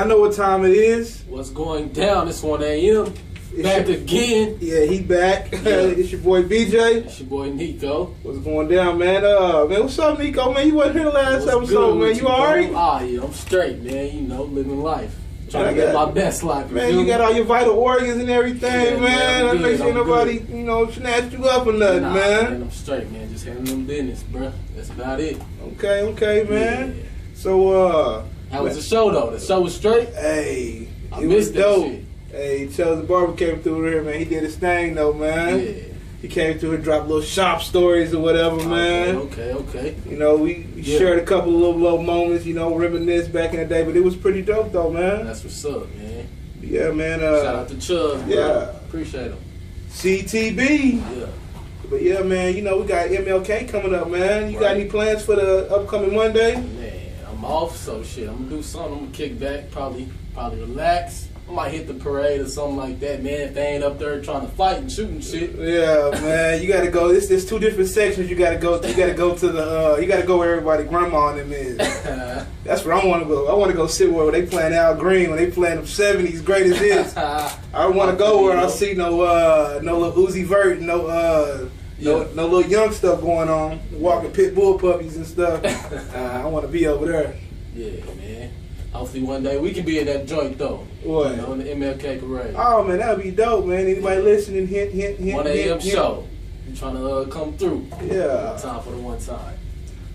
y'all know what time it is. What's going down? It's 1 a.m. Back again. Yeah, he back. Yeah. It's your boy BJ. It's your boy Nico. What's going down, man? Man, what's up, Nico? Man, you wasn't here the last What's episode, good man. with You alright? Ah, yeah, I'm straight, man. You know, living life. Trying to Yeah, get my best life. Man, you got all your vital organs and everything, Yeah, man. I I'm make good, sure I'm nobody, good. snatched you up or nothing, Nah, man. I'm straight, man. Just handling business, bro. That's about it. Okay, man. Yeah. So, How was the show, though? The show was straight? hey, I it was missed that dope. shit. Hey, Chelsea Barber came through here, man. He did his thing, though, man. Yeah. He came through and dropped little shop stories or whatever, man. Okay. You know, we shared a couple of little moments, reminisce back in the day, but it was pretty dope, though, man. That's what's up, man. Yeah, man. Shout out to Chubb. Yeah. Bro. Appreciate him. CTB. Yeah. But yeah, man, we got MLK coming up, man. You got any plans for the upcoming Monday? Man, I'm off, so shit. I'm gonna do something. I'm gonna kick back, probably relax. I might hit the parade or something like that, man. If they ain't up there trying to fight and shoot and shit. Yeah, man. You gotta go. There's two different sections you gotta go to. You gotta go to the. You gotta go where everybody grandma and them is. That's where I want to go. I want to go sit where they playing Al Green, when they playing them '70s greatest hits. I want to go where I see no little Uzi Vert, no little young stuff going on, walking pit bull puppies and stuff. I want to be over there. Yeah, man. Hopefully one day we can be in that joint though. What? You know, in the MLK parade. Oh man, that'd be dope, man. Anybody listening? Hint. 1 a.m. show. You trying to come through? Yeah. One time for the one time.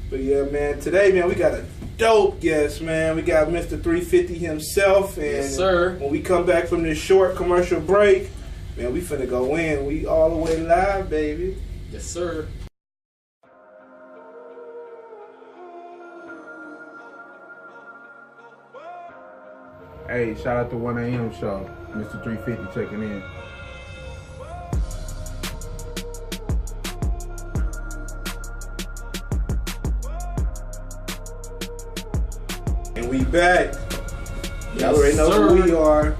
But yeah, man. Today, man, we got a dope guest, man. We got Mr. 350 himself, and Yes, sir. when we come back from this short commercial break, man, we finna go in. We all the way live, baby. Yes, sir. Hey, shout out to 1 a.m. show. Mr. 350 checking in. And we back. Y'all Yes, already know sir. who we are.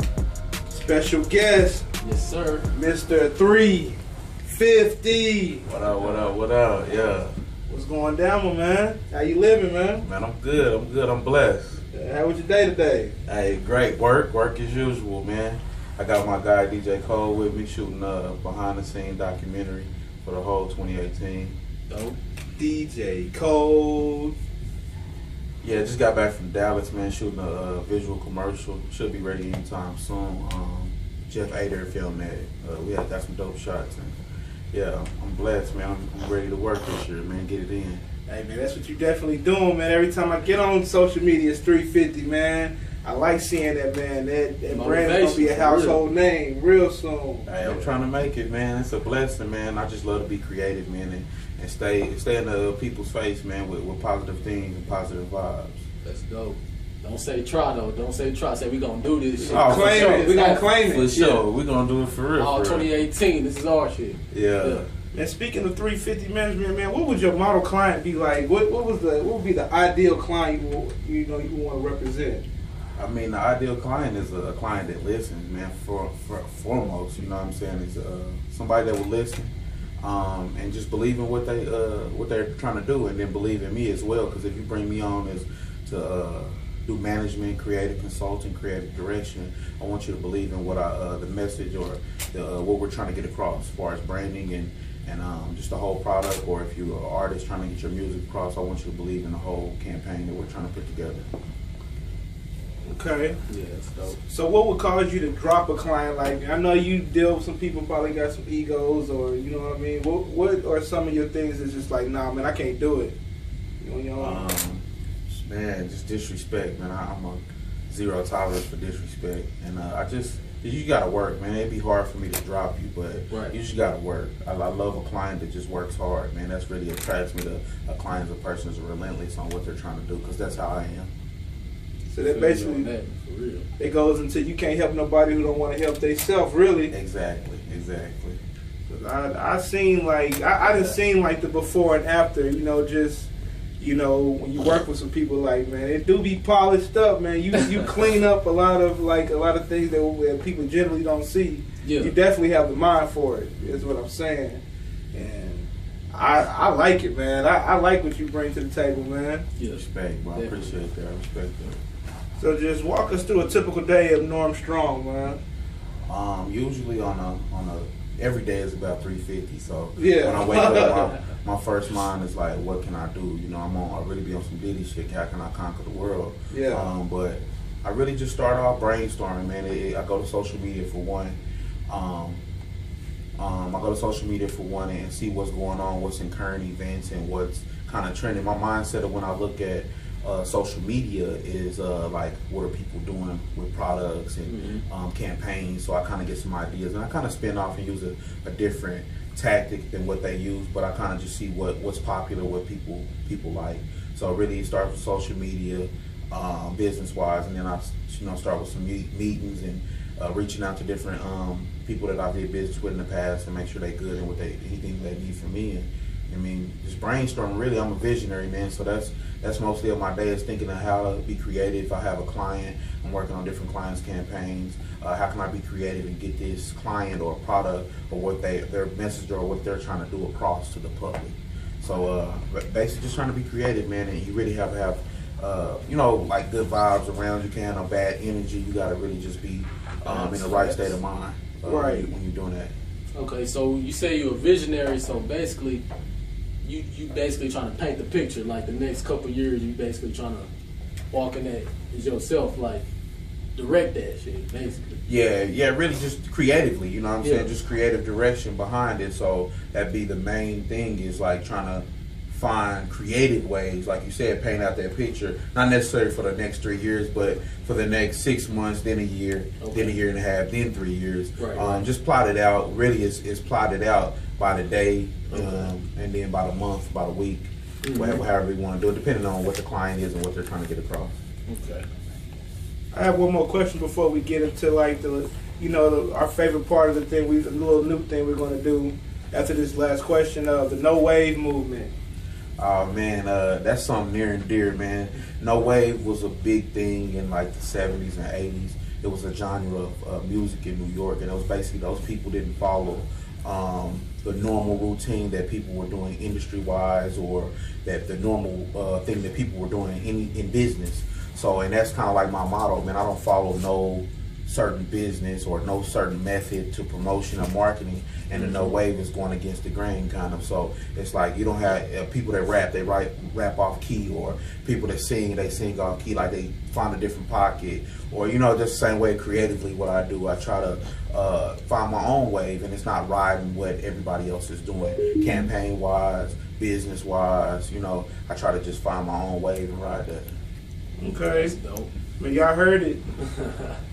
Special guest, Yes, sir. Mr. 350. What up? Yeah. What's going down, my man? How you living, man? Man, I'm good. I'm blessed. How was your day today? Hey, great work as usual, man. I got my guy DJ Cole with me shooting a behind the scene documentary for the whole 2018. Dope. DJ Cole. Yeah, just got back from Dallas, man, shooting a visual commercial. Should be ready anytime soon. Jeff Ader filmed that. We got some dope shots. And yeah, I'm blessed, man. I'm ready to work this year, man. Get it in. Hey, man, that's what you definitely doing, man. Every time I get on social media, it's 350, man. I like seeing that, man. That brand is going to be a household name real soon. Hey, I'm trying to make it, man. It's a blessing, man. I just love to be creative, man, and stay in the people's face, man, with positive things and positive vibes. That's dope. Don't say try though. Don't say try. Say we gonna do this shit. Oh, for Claim sure. it. We going to claim For it. sure. We're going to do it for real. All for real. 2018. This is our shit. Yeah. And speaking of 350 management, man, what would your model client be like? What would be the ideal client you want to represent? I mean, the ideal client is a client that listens, man. For foremost, you know what I'm saying? It's somebody that will listen, and just believe in what they're trying to do, and then believe in me as well. Because if you bring me on as to do management, creative consulting, creative direction, I want you to believe in what the message or what we're trying to get across, as far as branding and just the whole product. Or if you're an artist trying to get your music across, I want you to believe in the whole campaign that we're trying to put together. Okay. Yeah, that's dope. So what would cause you to drop a client like that? I know you deal with some people probably got some egos, or you know what I mean. What are some of your things that's just like, nah, man, I can't do it. Man, just disrespect, man. I'm a zero tolerance for disrespect, and you gotta work, man. It'd be hard for me to drop you, but Right. you just gotta work. I love a client that just works hard, man. That's really attracts me to a client, as a person that's relentless on what they're trying to do, because that's how I am. So that basically for real. it goes into you can't help nobody who don't want to help themselves, really. Exactly. 'Cause I seen like I done seen like the before and after, just when you work with some people, like, man, it do be polished up, man. You clean up a lot of things that people generally don't see. Yeah. You definitely have the mind for it, is what I'm saying. And I like it, man. I like what you bring to the table, man. Yeah. Respect, bro. I appreciate that. I respect that. So just walk us through a typical day of Norm Strong, man. Usually on a every day is about 350. So Yeah. when I wake up, my first mind is like, what can I do? You know, I really be on some Diddy shit. How can I conquer the world? Yeah. But I really just start off brainstorming, man. I go to social media for one. I go to social media for one and see what's going on, what's in current events, and what's kind of trending. My mindset of when I look at social media is like, what are people doing with products and campaigns? So I kind of get some ideas, and I kind of spin off and use a different tactic than what they use, but I kind of just see what's popular, what people like. So really, it starts with social media, business wise, and then I start with some meetings and reaching out to different people that I did business with in the past and make sure they're good and anything they need from me. And I mean, just brainstorming. Really, I'm a visionary, man. So that's mostly of my day, is thinking of how to be creative. If I have a client, I'm working on different clients' campaigns. How can I be creative and get this client or product or what their message or what they're trying to do across to the public? So basically, just trying to be creative, man. And you really have to have like good vibes around you. Can't have bad energy. You got to really just be in the right state of mind right when you're doing that. Okay, so you say you're a visionary, so basically you basically trying to paint the picture, like the next couple of years you basically trying to walk in that as yourself, like direct that shit, basically. Yeah, really just creatively, you know what I'm Yeah. saying? Just creative direction behind it. So that'd be the main thing, is like trying to find creative ways, like you said, paint out that picture, not necessarily for the next 3 years, but for the next 6 months, then a year, then a year and a half, then 3 years. Right. Just plot it out. Really, it's plotted out by the day, and then by the month, by the week, however you want to do it, depending on what the client is and what they're trying to get across. Okay. I have one more question before we get into like our favorite part of the thing, the little new thing we're going to do after this last question of the No Wave movement. Oh man, that's something near and dear, man. No Wave was a big thing in like the 70s and 80s. It was a genre of music in New York, and it was basically those people didn't follow the normal routine that people were doing industry-wise, or that the normal thing that people were doing in business. So, and that's kind of like my motto, man. I don't follow no certain business or no certain method to promotion or marketing, and the No Wave is going against the grain, kind of. So it's like you don't have people that rap, they rap off key, or people that sing, they sing off key, like they find a different pocket, or just the same way creatively what I do, I try to find my own wave, and it's not riding what everybody else is doing, campaign wise, business wise. I try to just find my own wave and ride that. Okay. That's dope. Man, y'all heard it.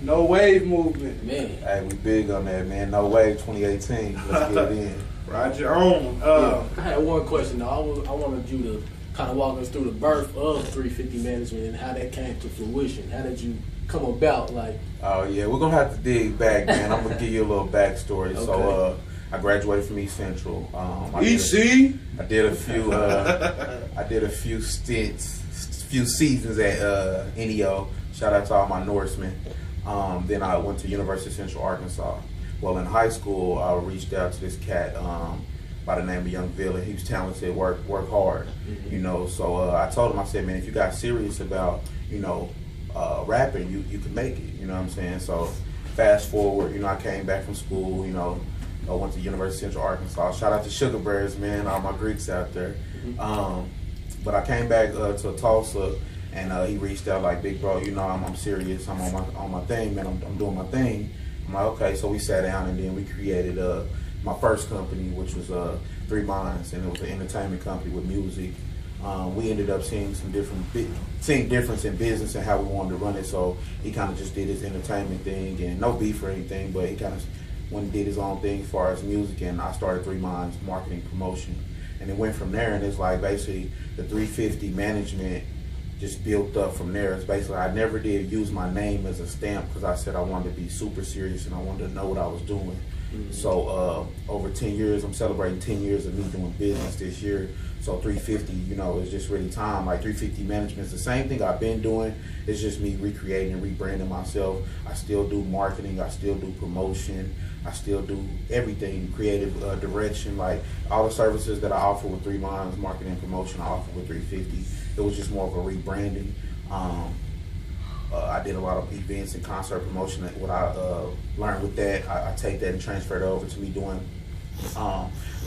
No Wave movement. Man. Hey, we big on that, man. No Wave 2018. Let's get it in. Ride your own. I had one question though. I wanted you to kind of walk us through the birth of 350 Management and how that came to fruition. How did you come about? Like, Oh yeah, we're gonna have to dig back, man. I'm gonna give you a little backstory. Okay. So I graduated from East Central. I did a few stints, few seasons at NEO. Shout out to all my Norsemen. Then I went to University of Central Arkansas. Well, in high school, I reached out to this cat by the name of Young Villa. He was talented, work hard, So I told him, I said, man, if you got serious about, rapping, you can make it. You know what I'm saying? So fast forward, I came back from school. I went to University of Central Arkansas. Shout out to Sugar Bears, man, all my Greeks out there. But I came back to Tulsa. And he reached out like, big bro, I'm serious. I'm on my thing, man. I'm doing my thing. I'm like, okay. So we sat down, and then we created my first company, which was 3 Minds, and it was an entertainment company with music. We ended up seeing difference in business and how we wanted to run it. So he kind of just did his entertainment thing, and no beef or anything, but he kind of went and did his own thing as far as music. And I started 3 Minds marketing promotion, and it went from there. And it's like basically the 350 Management just built up from there. It's basically, I never did use my name as a stamp, because I said I wanted to be super serious and I wanted to know what I was doing. So over 10 years, I'm celebrating 10 years of me doing business this year. So 350, it's just really time. Like 350 Management is the same thing I've been doing. It's just me recreating and rebranding myself. I still do marketing. I still do promotion. I still do everything, creative direction. Like all the services that I offer with 3 Minds, marketing and promotion, I offer with 350. It was just more of a rebranding. I did a lot of events and concert promotion. What I learned with that, I take that and transfer it over to me doing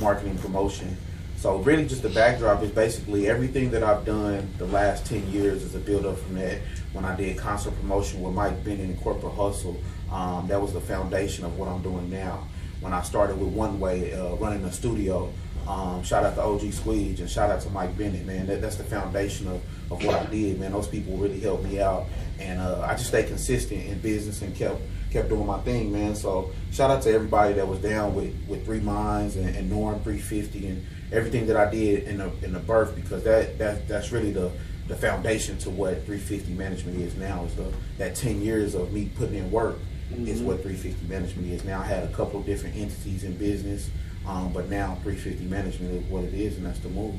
marketing promotion. So really just the backdrop is basically everything that I've done the last 10 years is a build up from that. When I did concert promotion with Mike Bennett and Corporate Hustle, that was the foundation of what I'm doing now. When I started with One Way, running a studio, shout out to OG Squeege and shout out to Mike Bennett, man. That's the foundation of what I did, man. Those people really helped me out. And I just stayed consistent in business and kept doing my thing, man. So shout out to everybody that was down with Three Minds and Norm 350 and everything that I did in the birth, because that's really the foundation to what 350 Management is now. Is that 10 years of me putting in work is what 350 Management is now. I had a couple of different entities in business, but now 350 Management is what it is, and that's the move.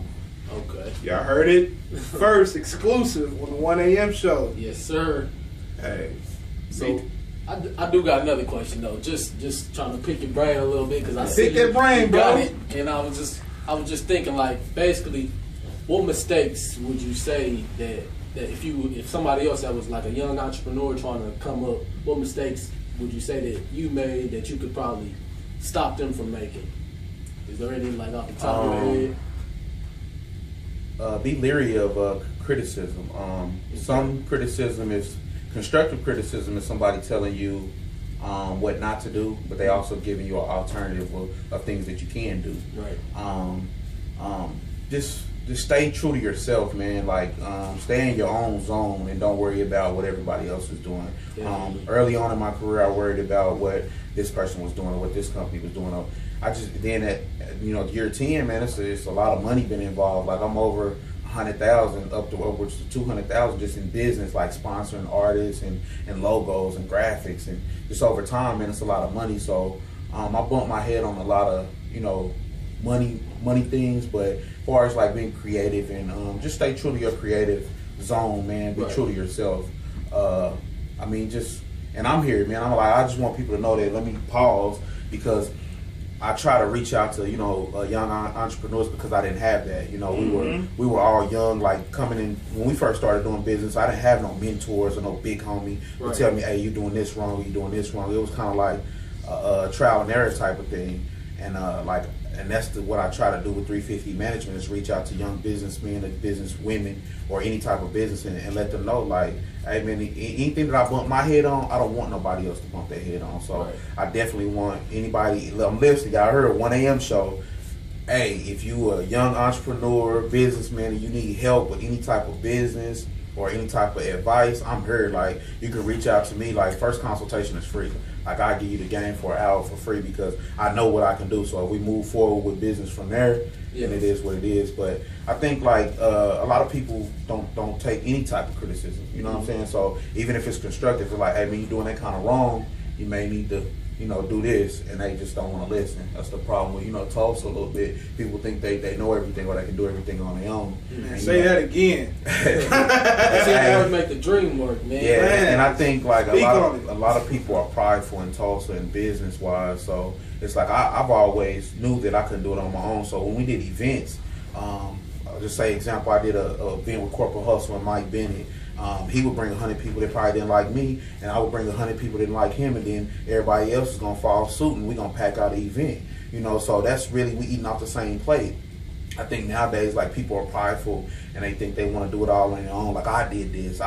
Okay. Y'all heard it first, exclusive on the 1 a.m. show. Yes, sir. Hey. So I do got another question though. Just trying to pick your brain a little bit because I see Pick that brain, you got bro. it, and I was just thinking like basically, what mistakes would you say that if somebody else that was like a young entrepreneur trying to come up, what mistakes would you say that you made that you could probably stop them from making? Is there any like off the top of your head? Be leery of criticism. Some criticism is constructive criticism is somebody telling you what not to do, but they also giving you an alternative of things that you can do. Right. Just stay true to yourself, man. Like stay in your own zone and don't worry about what everybody else is doing. Early on in my career, I worried about what this person was doing or what this company was doing. I just then at year 10, man, it's a lot of money been involved. Like I'm over 100,000 up to upwards to 200,000 just in business, like sponsoring artists and logos and graphics, and just over time, man, it's a lot of money. So I bumped my head on a lot of money things, but as far as like being creative and just stay true to your creative zone, man. Be true to yourself. And I'm here, man. I just want people to know that. Let me pause because I try to reach out to young entrepreneurs because I didn't have that. We were all young, like coming in when we first started doing business. I didn't have no mentors or no big homie to tell me, "Hey, you doing this wrong? You doing this wrong?" It was kind of like a trial and error type of thing, and that's what I try to do with 350 Management is reach out to young businessmen and business women or any type of business and let them know, like, hey man, anything that I bump my head on, I don't want nobody else to bump their head on. So I definitely want anybody. I'm listening. I heard a 1 a.m. show. Hey, if you a young entrepreneur, businessman, and you need help with any type of business or any type of advice, I'm here. Like, you can reach out to me. Like, first consultation is free. Like, I give you the game for an hour for free because I know what I can do. So if we move forward with business from there, then it is what it is. But I think like a lot of people don't take any type of criticism. You know what I'm saying? So even if it's constructive, it's like, hey man, you're doing that kind of wrong. You may need to do this, and they just don't want to listen. That's the problem with Tulsa a little bit. People think they know everything or they can do everything on their own. And say that again. That's how we make the dream work, man. Yeah, man. And I think like a lot of people are prideful in Tulsa and business wise. So it's like I've always knew that I couldn't do it on my own. So when we did events, I'll just say example, I did a event with Corporate Hustle and Mike Bennett. He would bring 100 people that probably didn't like me, and I would bring 100 people that didn't like him, and then everybody else is gonna follow suit, and we're gonna pack out the event. So that's really we eating off the same plate. I think nowadays, like, people are prideful and they think they want to do it all on their own. Like, I did this,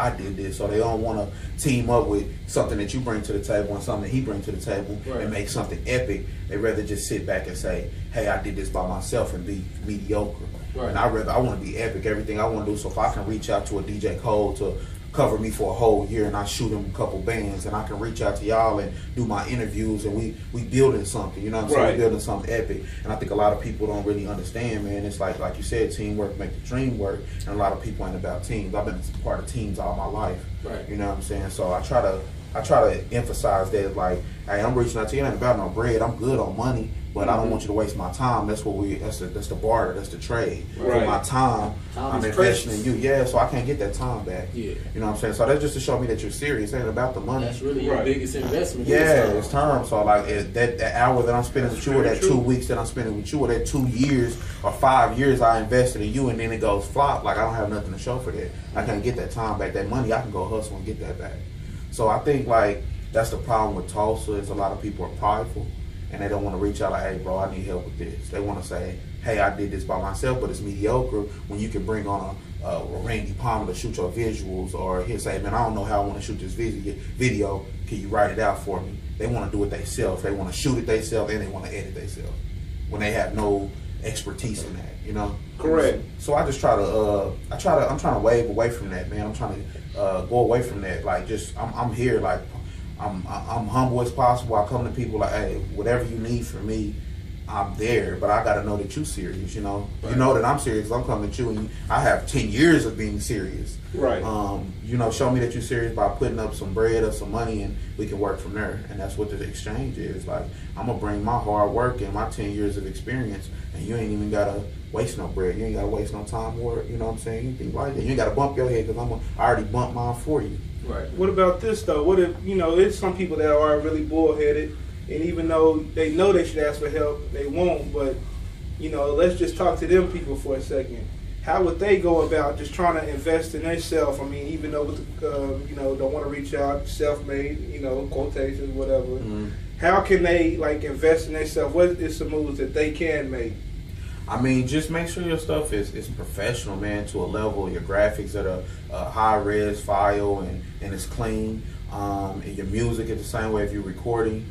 so they don't want to team up with something that you bring to the table and something that he brings to the table and make something epic. They rather just sit back and say, "Hey, I did this by myself," and be mediocre. And I want to be epic. Everything I want to do. So if I can reach out to a DJ Cole to cover me for a whole year, and I shoot him a couple bands, and I can reach out to y'all and do my interviews, and we building something, you know what I'm saying? We're building something epic. And I think a lot of people don't really understand, man. It's like you said, teamwork make the dream work, and a lot of people ain't about teams. I've been part of teams all my life. You know what I'm saying? So I try to I try to emphasize that, like, hey, I'm reaching out to you. It ain't about no bread. I'm good on money, but I don't want you to waste my time. That's what that's the barter. That's the trade. Right. For my time I'm investing in you. Yeah, so I can't get that time back. Yeah. You know what I'm saying? So that's just to show me that you're serious. It ain't about the money. That's really your biggest investment. Yeah, it's time. So like that hour that I'm spending with you, or that 2 weeks that I'm spending with you, or that 2 years or 5 years I invested in you, and then it goes flop. Like I don't have nothing to show for that. I can't get that time back. That money I can go hustle and get that back. So I think like that's the problem with Tulsa is a lot of people are prideful and they don't want to reach out like, hey bro, I need help with this. They want to say, hey, I did this by myself, but it's mediocre. When you can bring on a Randy Palmer to shoot your visuals, or he'll say, man, I don't know how I want to shoot this video. Can you write it out for me? They want to do it themselves. They want to shoot it themselves and they want to edit themselves when they have no expertise in that, you know? Correct. So I just try to, I'm trying to wave away from that, man. I'm trying to go away from that. Like, just, I'm here, like, I'm humble as possible. I come to people like, hey, whatever you need from me, I'm there. But I got to know that you're serious, you know? Right. You know that I'm serious. I'm coming to you, and I have 10 years of being serious. Right. You know, show me that you're serious by putting up some bread or some money, and we can work from there. And that's what the exchange is. Like, I'm going to bring my hard work and my 10 years of experience, and you ain't even got to waste no bread. You ain't got to waste no time or, you know what I'm saying, anything like that. You ain't got to bump your head because I already bumped mine for you. Right. What about this, though? What if, you know, there's some people that are really bullheaded, and even though they know they should ask for help, they won't. But, you know, let's just talk to them people for a second. How would they go about just trying to invest in themselves? I mean, even though, you know, don't want to reach out, self-made, you know, quotations, whatever. Mm-hmm. How can they, like, invest in themselves? What is some moves that they can make? I mean, just make sure your stuff is professional, man, to a level. Your graphics at a high-res file and it's clean. And your music is the same way if you're recording.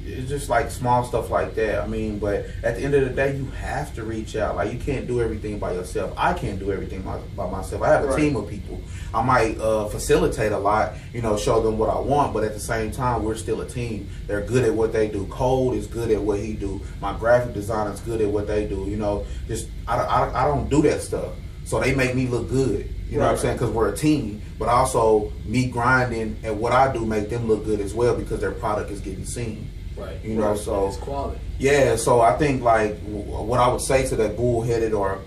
It's just like small stuff like that. I mean, but at the end of the day, you have to reach out. Like, you can't do everything by yourself. I can't do everything by myself. I have a team of people. I might facilitate a lot, you know, show them what I want, but at the same time, we're still a team. They're good at what they do. Cole is good at what he do. My graphic designer is good at what they do. You know, just I don't do that stuff. So they make me look good. You know what I'm saying? Because we're a team. But also, me grinding at what I do make them look good as well because their product is getting seen. Right. You know, so it's quality. Yeah. So I think like what I would say to that bullheaded or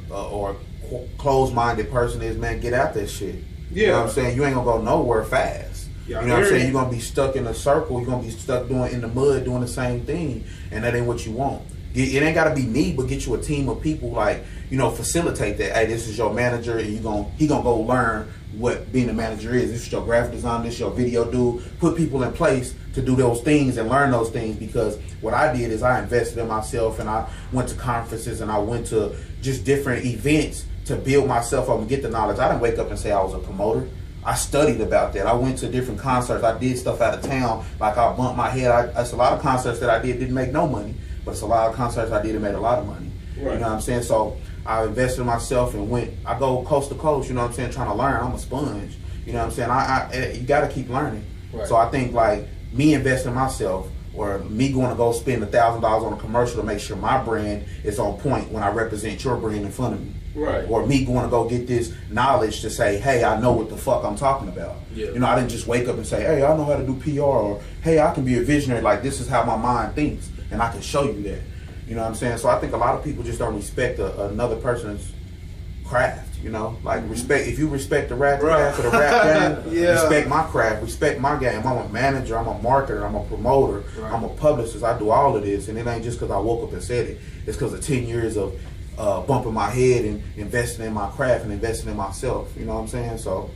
closed-minded person is, man, get out that shit. Yeah. You know what I'm saying? You ain't gonna go nowhere fast. Yeah, you know what I'm saying? You're gonna be stuck in a circle. You're gonna be stuck in the mud doing the same thing, and that ain't what you want. It ain't gotta be me, but get you a team of people, like, you know, facilitate that. Hey, this is your manager, and he gonna go learn what being a manager is. This is your graphic design, this is your video dude. Put people in place to do those things and learn those things, because what I did is I invested in myself, and I went to conferences and I went to just different events to build myself up and get the knowledge. I didn't wake up and say I was a promoter. I studied about that. I went to different concerts. I did stuff out of town. Like, I bumped my head. It's a lot of concerts that I didn't make no money. But it's a lot of concerts I did that made a lot of money. Right. You know what I'm saying? So I invested in myself and I go coast to coast, you know what I'm saying, trying to learn. I'm a sponge. You know what I'm saying? You got to keep learning. Right. So I think, like, me investing in myself, or me going to go spend $1,000 on a commercial to make sure my brand is on point when I represent your brand in front of me. Right. Or me going to go get this knowledge to say, hey, I know what the fuck I'm talking about. Yeah. You know, I didn't just wake up and say, hey, I know how to do PR, or hey, I can be a visionary. Like, this is how my mind thinks, and I can show you that. You know what I'm saying? So I think a lot of people just don't respect another person's craft. You know, like, respect. If you respect the rap craft or the rap game, respect my craft, respect my game. I'm a manager, I'm a marketer, I'm a promoter, I'm a publicist. I do all of this, and it ain't just because I woke up and said it. It's because of 10 years of bumping my head and investing in my craft and investing in myself. You know what I'm saying? So,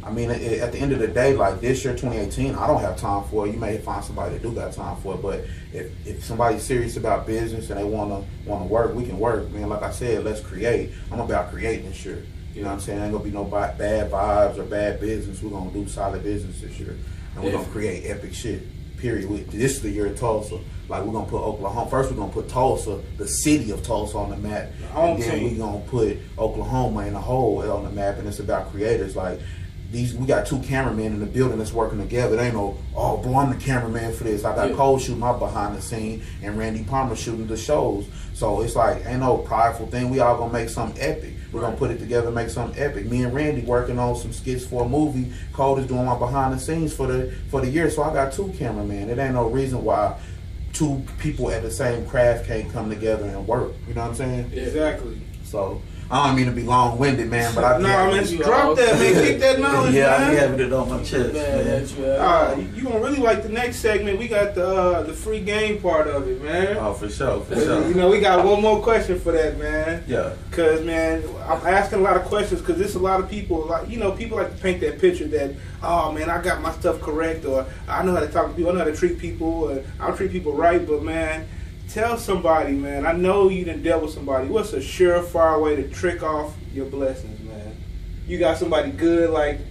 I mean, at the end of the day, like this year, 2018, I don't have time for it. You may find somebody that do got time for it, but if somebody's serious about business and they wanna work, we can work, man. Like I said, let's create. I'm about creating this year. You know what I'm saying? Ain't gonna be no bad vibes or bad business. We're gonna do solid business this year, and we're gonna create epic shit. Period. This is the year of Tulsa. Like, we're gonna put Oklahoma first. We're gonna put Tulsa, the city of Tulsa, on the map, and then we're gonna put Oklahoma in a whole on the map. And it's about creators. Like, we got 2 cameramen in the building that's working together. They ain't no, oh boy, I'm the cameraman for this. I got Cole shooting my behind the scene and Randy Palmer shooting the shows. So it's like, ain't no prideful thing. We all gonna make something epic. We're gonna put it together and make something epic. Me and Randy working on some skits for a movie. Cole is doing my behind the scenes for the year. So I got 2 cameramen. It ain't no reason why 2 people at the same craft can't come together and work. You know what I'm saying? Exactly. So I don't mean to be long-winded, man, but I drop that, man. Kick that knowledge, yeah, man. I be having it on my chest, man. You gonna really like the next segment? We got the free game part of it, man. Oh, for sure, for sure. You know, we got one more question for that, man. Yeah. Cause man, I'm asking a lot of questions because there's a lot of people, like people like to paint that picture that, oh man, I got my stuff correct, or I know how to talk to people, I know how to treat people, or I'll treat people right, but man. Tell somebody, man. I know you done dealt with somebody. What's a surefire way to trick off your blessings, man? You got somebody good, like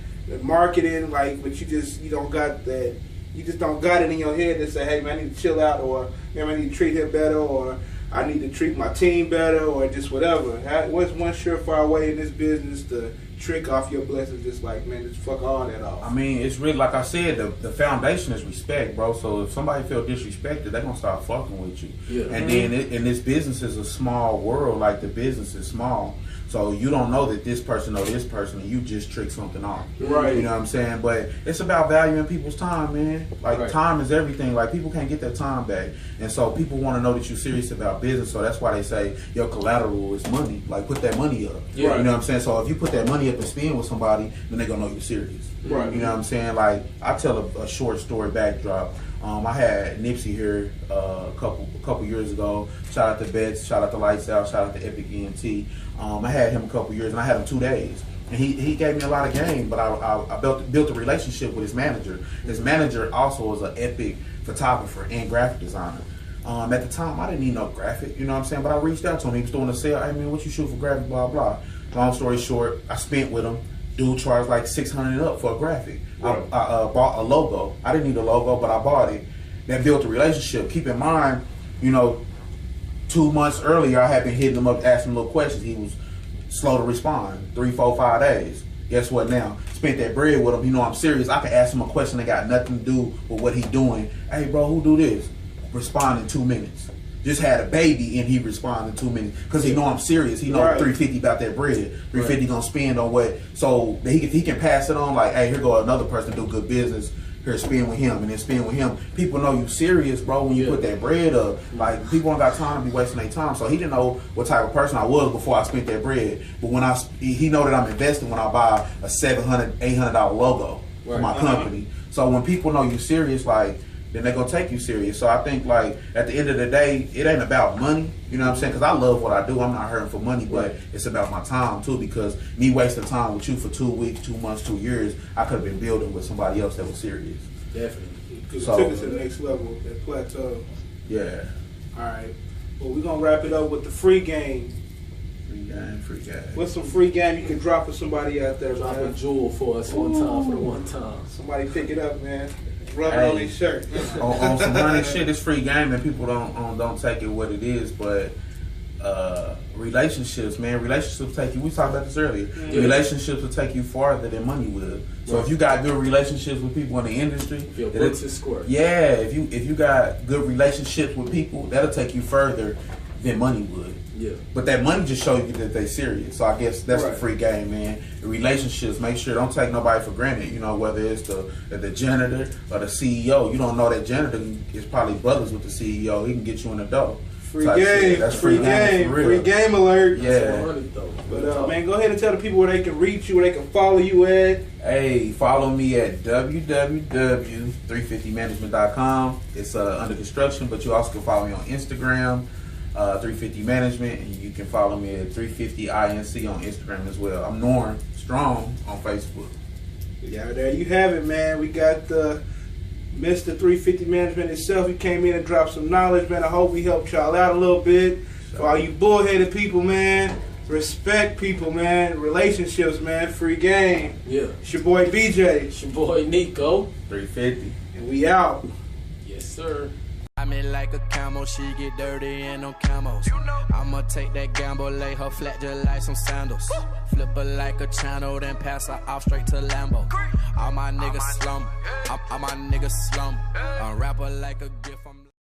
marketing, like, but you just don't got that. You just don't got it in your head to say, hey, man, I need to chill out, or man, I need to treat him better, or I need to treat my team better, or just whatever. What's one surefire way in this business to trick off your blessings? Just like, man, just fuck all that off. I mean, it's really, like I said, the foundation is respect, bro. So if somebody feel disrespected, they're gonna start fucking with you. Yeah. And then and this business is a small world. Like, the business is small, so you don't know that this person or this person, and you just trick something off. Right. You know what I'm saying? But it's about valuing people's time, man. Like, time is everything. Like, people can't get their time back, and so people want to know that you're serious about business. So that's why they say your collateral is money. Like, put that money up. Yeah. You know what I'm saying? So if you put that money up and spend with somebody, then they're gonna know you're serious. Right. You know what I'm saying? Like, I tell a short story backdrop. I had Nipsey here a couple years ago. Shout out to Betts, shout out to Lights Out, shout out to Epic ENT. I had him a couple years, and I had him 2 days. And he gave me a lot of game, but I built a relationship with his manager. His manager also was an epic photographer and graphic designer. At the time, I didn't need no graphic, you know what I'm saying? But I reached out to him. He was doing a sale. Hey, man, what you shoot for graphic, blah, blah. Long story short, I spent with him. Dude charged like $600 up for a graphic. Right. I bought a logo. I didn't need a logo, but I bought it. That built a relationship. Keep in mind, 2 months earlier, I had been hitting him up, asking him little questions. He was slow to respond, 3, 4, 5 days. Guess what now? Spent that bread with him. You know I'm serious. I can ask him a question that got nothing to do with what he's doing. Hey, bro, who do this? Respond in 2 minutes. Just had a baby and he responded in 2 minutes because he know I'm serious. He know $350 about that bread. $350 gonna spend on what, so that he can pass it on. Like, hey, here go another person do good business. Here, spend with him, and then spend with him. People know you serious, bro, when you put that bread up. Like, people don't got time to be wasting their time. So he didn't know what type of person I was before I spent that bread. But when he know that I'm investing when I buy a $700, $800 logo for my company. So when people know you serious, like, then they're going to take you serious. So I think, like, at the end of the day, it ain't about money. You know what I'm saying? Because I love what I do. I'm not hurting for money, but it's about my time, too, because me wasting time with you for 2 weeks, 2 months, 2 years, I could have been building with somebody else that was serious. Definitely. Because it took us to the next level, that plateau. Yeah. All right. Well, we're going to wrap it up with the free game. Free game. What's some free game you can drop for somebody out there, Drop man? a jewel for us one time, for the one time. Somebody pick it up, man. Rub it on their shirt. on some money shit, it's free game, and people don't take it what it is. But relationships, man, relationships take you. We talked about this earlier. Yeah. Relationships will take you farther than money will. So if you got good relationships with people in the industry, your books is scored. Yeah, if you got good relationships with people, that'll take you further than money would. Yeah. But that money just shows you that they serious. So I guess that's the free game, man. The relationships, make sure don't take nobody for granted. You know, whether it's the janitor or the CEO. You don't know that janitor is probably brothers with the CEO. He can get you in the door. Free game. That's free game. For real. Free game alert. Yeah. But man, go ahead and tell the people where they can reach you, where they can follow you at. Hey, follow me at www.350management.com. It's under construction, but you also can follow me on Instagram. 350 Management, and you can follow me at 350 INC on Instagram as well. I'm Norm Strong on Facebook. Yeah, there you have it, man. We got the Mr. 350 Management itself. He came in and dropped some knowledge, man. I hope we helped y'all out a little bit. For all you bullheaded people, man, respect people, man. Relationships, man. Free game. Yeah. It's your boy BJ. It's your boy Nico. 350. And we out. Yes, sir. Ride me like a camel, she get dirty in them camos. I'ma take that gamble, lay her flat just like some sandals. Flip her like a channel, then pass her off straight to Lambo. All my niggas slum, all my niggas slum. I rap her like a gift.